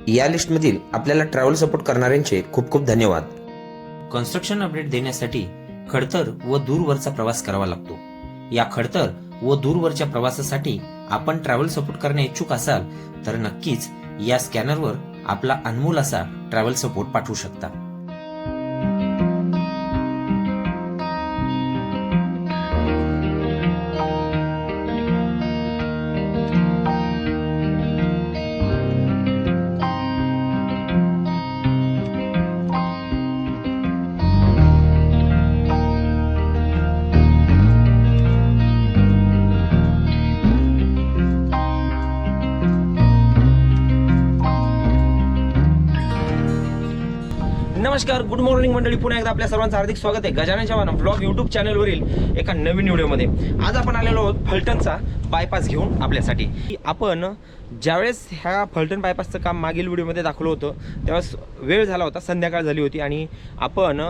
या लिस्टमधील आपल्याला ट्रॅव्हल सपोर्ट करणाऱ्यांचे खूप खूप धन्यवाद. कन्स्ट्रक्शन अपडेट देण्यासाठी खडतर व दूरवरचा प्रवास करावा लागतो. या खडतर व दूरवरच्या प्रवासासाठी आपण ट्रॅव्हल सपोर्ट करणे इच्छुक असाल तर नक्कीच या स्कॅनरवर आपला अनमोल असा ट्रॅव्हल सपोर्ट पाठवू शकता. नमस्कार, गुड मॉर्निंग मंडळी. पुन्हा एकदा आपल्या सर्वांचं हार्दिक स्वागत आहे गजानन चव्हाण ब्लॉग यूट्यूब चॅनलवरील एका नवीन व्हिडिओमध्ये. आज आपण आलेलो आहोत फलटणचा बायपास घेऊन आपल्यासाठी. आपण ज्यावेळेस ह्या फलटण बायपासचं काम मागील व्हिडिओमध्ये दाखवलं होतं त्यावेळेस वेळ झाला होता, संध्याकाळ झाली होती आणि आपण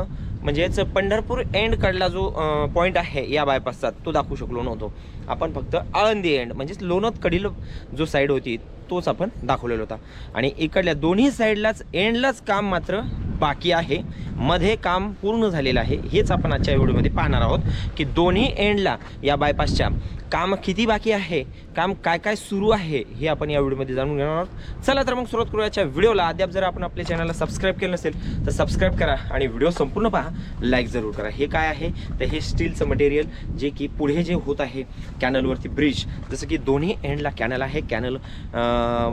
म्हणजेच पंढरपूर एंड कडला जो पॉईंट आहे या बायपासचा तो दाखवू शकलो नव्हतो. आपण फक्त आळंदी एंड म्हणजेच लोणंद कडील जो साईड होती तोच आपण दाखवलेला होता आणि इकडल्या दोन्ही साईडलाच एंडलाच काम मात्र बाकी आहे. मध्ये काम पूर्ण झालेलं आहे. हेच आपण आजच्या व्हिडिओमध्ये पाहणार आहोत की दोन्ही एंडला या बायपासच्या काम किती बाकी आहे, काम काय काय सुरू आहे हे आपण या व्हिडिओमध्ये जाणून घेणार आहोत. चला तर मग सुरुवात करूया याच्या व्हिडिओला. अद्याप जर आपण आपल्या चॅनलला सबस्क्राईब केलं नसेल तर सबस्क्राईब करा आणि व्हिडिओ संपूर्ण पहा, लाईक जरूर करा. हे काय आहे तर हे स्टीलचं मटेरियल जे की पुढे जे होत आहे कॅनलवरती ब्रिज, जसं की दोन्ही एंडला कॅनल आहे, कॅनल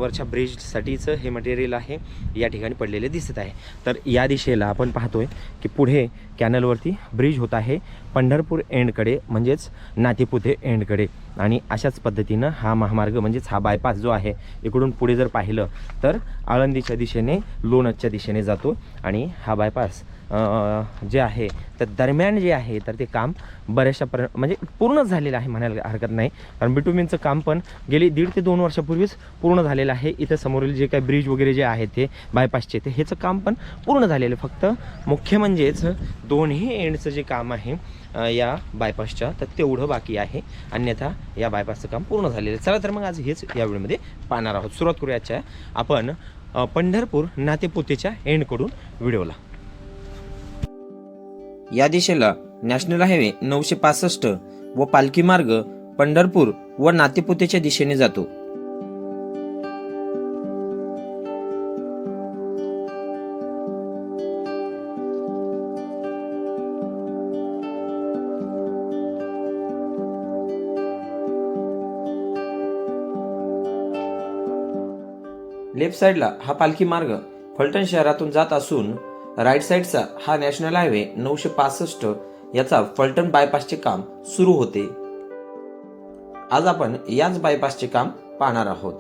वरच्या ब्रिजसाठीचं हे मटेरियल आहे या ठिकाणी पडलेले दिसत आहे. तर या दिशेला आपण पाहतोय की पुढे कॅनलवरती ब्रिज होत आहे पंढरपूर एंडकडे म्हणजेच नातेपुते एंडकडे. आणि अशाच पद्धतीनं हा महामार्ग म्हणजेच हा बायपास जो आहे इकडून पुढे जर पाहिलं तर आळंदीच्या दिशेने लोणंदच्या दिशेने जातो आणि हा बायपास जे आहे तर दरम्यान जे आहे तर ते काम बऱ्याचशा म्हणजे पूर्ण झालेलं आहे म्हणायला हरकत नाही. कारण बिटुमिनचं काम पण गेली 1.5 ते 2 वर्षापूर्वीच पूर्ण झालेलं आहे. इथं समोरील जे काही ब्रिज वगैरे जे आहे ते बायपासचे ते ह्याचं काम पण पूर्ण झालेलं आहे. फक्त मुख्य म्हणजेच दोन्ही एंडचं जे काम आहे या बायपासच्या तर तेवढं बाकी आहे, अन्यथा या बायपासचं काम पूर्ण झालेलं आहे. चला तर मग आज हेच या व्हिडिओमध्ये पाहणार आहोत. सुरुवात करूयाच्या आपण पंढरपूर नातेपुतेच्या एंडकडून व्हिडिओला. या दिशेला नॅशनल हायवे 965 व पालखी मार्ग पंढरपूर व नातेपुतेच्या दिशेने जातो. लेफ्ट साईडला हा पालखी मार्ग फलटण शहरातून जात असून राईट साईडचा हा नॅशनल हायवे 965 याचा फलटण बायपासचे काम सुरू होते. आज आपण याच बायपासचे काम पाहणार आहोत.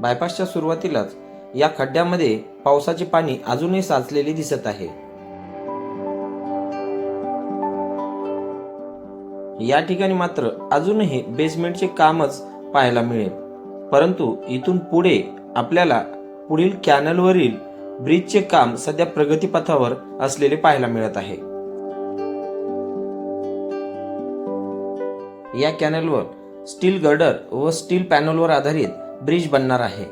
बायपासच्या सुरुवातीलाच या खड्ड्यामध्ये पावसाचे पाणी अजूनही साचलेले दिसत आहे. या ठिकाणी मात्र अजूनही बेसमेंटचे कामच पाहायला मिळेल, परंतु इथून पुढे आपल्याला पुढील कॅनलवरील ब्रिजचे काम सध्या प्रगतीपथावर असलेले पाहायला मिळत आहे. या कॅनलवर स्टील गर्डर व स्टील पॅनलवर आधारित ब्रिज बनणार आहे.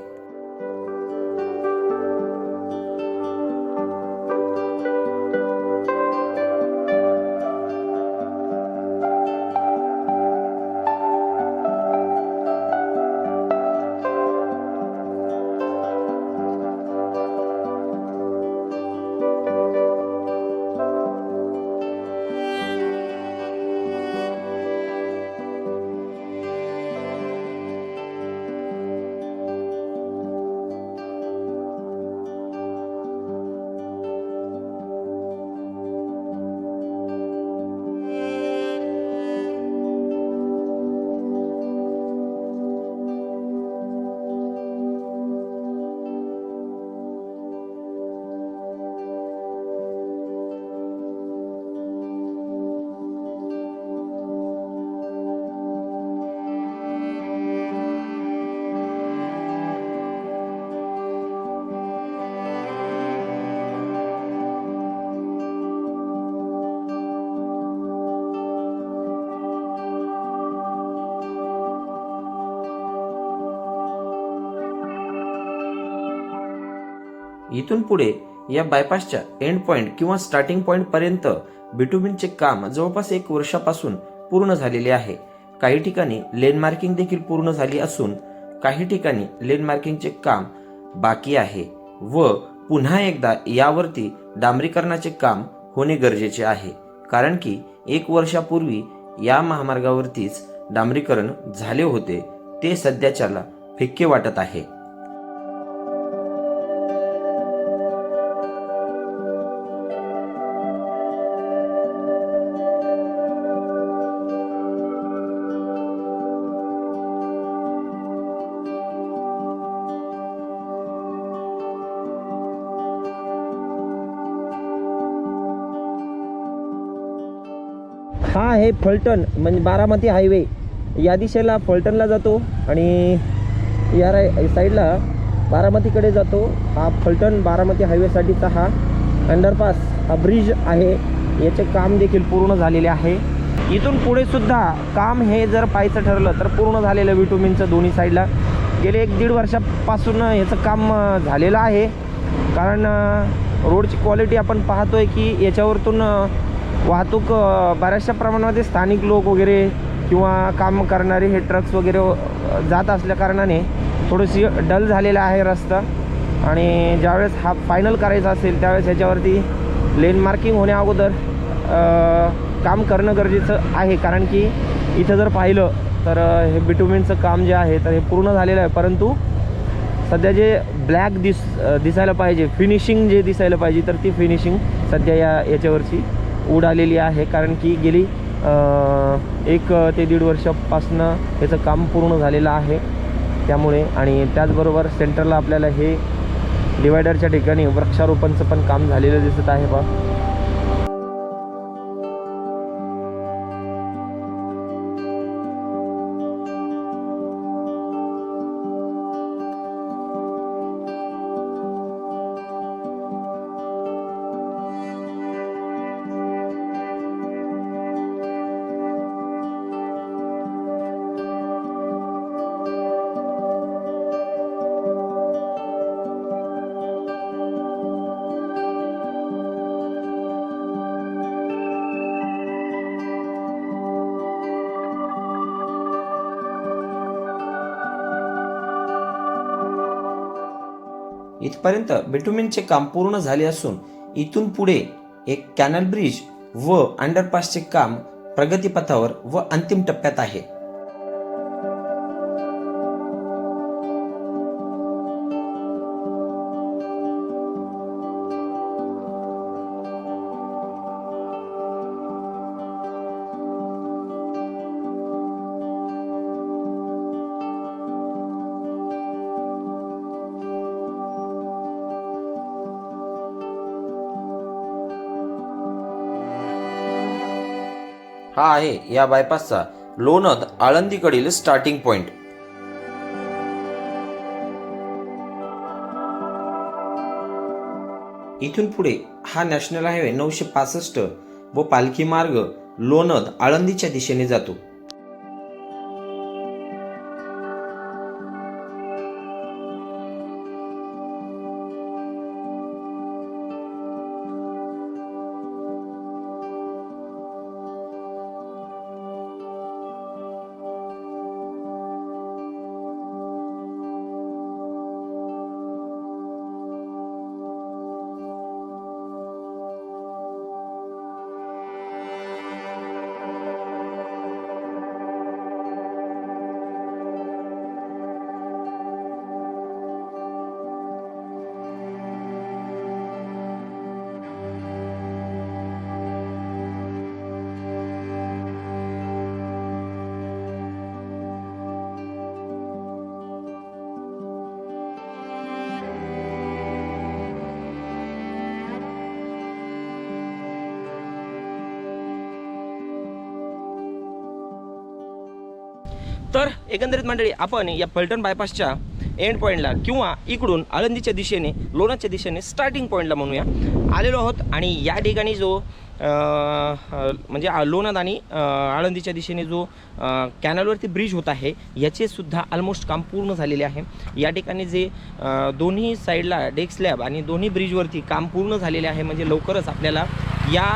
इथून पुढे या बायपासच्या एंड पॉइंट किंवा स्टार्टिंग पॉइंट पर्यंत बिटुमिनचे काम जवळपास 1 वर्षापासून पूर्ण झालेले आहे. काही ठिकाणी लेन मार्किंग देखील पूर्ण झाली असून काही ठिकाणी लेन मार्किंगचे काम बाकी आहे व पुन्हा एकदा यावरती डांबरीकरणाचे काम होणे गरजेचे आहे. कारण की 1 वर्षापूर्वी या महामार्गावरतीच डांबरीकरण झाले होते, ते सध्याच्याला फिक्के वाटत आहे. हा आहे फलटण म्हणजे बारामती हायवे. या दिशेला फलटणला जातो आणि या साईडला बारामतीकडे जातो. हा फलटण बारामती हायवेसाठीचा हा अंडरपास, हा ब्रिज आहे. याचे काम देखील पूर्ण झालेले आहे. इथून पुढे सुद्धा काम हे जर पाहायचं ठरलं तर पूर्ण झालेलं बिटुमिनचं दोन्ही साईडला गेले 1-1.5 वर्षापासून याचं काम झालेलं आहे. कारण रोडची क्वालिटी आपण पाहतोय की याच्यावरतून वाहतूक बऱ्याचशा प्रमाणामध्ये स्थानिक लोक वगैरे किंवा काम करणारे हे ट्रक्स वगैरे जात असल्या कारणाने थोडीशी डल झालेला आहे रस्ता. आणि ज्यावेळेस हा फायनल करायचा असेल त्यावेळेस ह्याच्यावरती लेन मार्किंग होण्या अगोदर काम करणं गरजेचं आहे. कारण की इथं जर पाहिलं तर हे बिटुमिनचं काम जे आहे तर हे पूर्ण झालेलं आहे, परंतु सध्या जे ब्लॅक दिसायला पाहिजे, फिनिशिंग जे दिसायला पाहिजे तर ती फिनिशिंग सध्या याच्यावरची उडालेली आहे. कारण की गेली 1 ते 1.5 वर्षापासून याचं काम पूर्ण झालेलं आहे त्यामुळे. आणि त्याचबरोबर सेंटरला आपल्याला हे डिवायडरच्या ठिकाणी वृक्षारोपणचं पण काम झालेलं दिसत आहे बा. इथपर्यंत बिटुमिनचे काम पूर्ण झाले असून इथून पुढे एक कॅनल ब्रिज व अंडरपासचे काम प्रगतीपथावर व अंतिम टप्प्यात आहे. हा आहे या बायपासचा लोणंद आळंदीकडील स्टार्टिंग पॉइंट. इथून पुढे हा नॅशनल हायवे 965 व पालखी मार्ग लोणंद आळंदीच्या दिशेने जातो. तर एकंदरीत मंडळी आपण या फलटण बायपासच्या एंड पॉईंटला किंवा इकडून आळंदीच्या दिशेने लोणारच्या दिशेने स्टार्टिंग पॉईंटला म्हणूया आलेलो आहोत. आणि या ठिकाणी जो म्हणजे लोणार आणि आळंदीच्या दिशेने जो कॅनलवरती ब्रिज होत आहे याचे सुद्धा ऑलमोस्ट काम पूर्ण झालेले आहे. या ठिकाणी जे दोन्ही साईडला डेक स्लॅब आणि दोन्ही ब्रिजवरती काम पूर्ण झालेले आहे. म्हणजे लवकरच आपल्याला या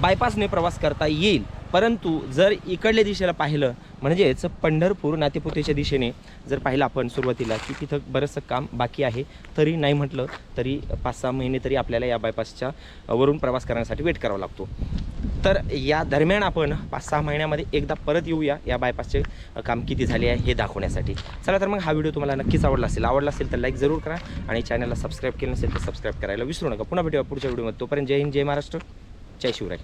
बायपासने प्रवास करता येईल. परंतु जर इकडल्या दिशेला पाहिलं म्हणजेच पंढरपूर नातेपुतेच्या दिशेने जर पाहिलं आपण सुरुवातीला की तिथं बरंचसं काम बाकी आहे. तरी नाही म्हटलं तरी 5-6 महिने तरी आपल्याला या बायपासच्या वरून प्रवास करण्यासाठी वेट करावा लागतो. तर या दरम्यान आपण 5-6 महिन्यामध्ये एकदा परत येऊया या बायपासचे काम किती झाले आहे हे दाखवण्यासाठी. चला तर मग हा व्हिडिओ तुम्हाला नक्कीच आवडला असेल तर लाईक जरूर करा आणि चॅनलला सबस्क्राईब केलं नसेल तर सबस्क्राईब करायला विसरू नका. पुन्हा भेटूया पुढच्या व्हिडिओमध्ये. तोपर्यंत जय हिंद, जय महाराष्ट्र, जय शिवराय.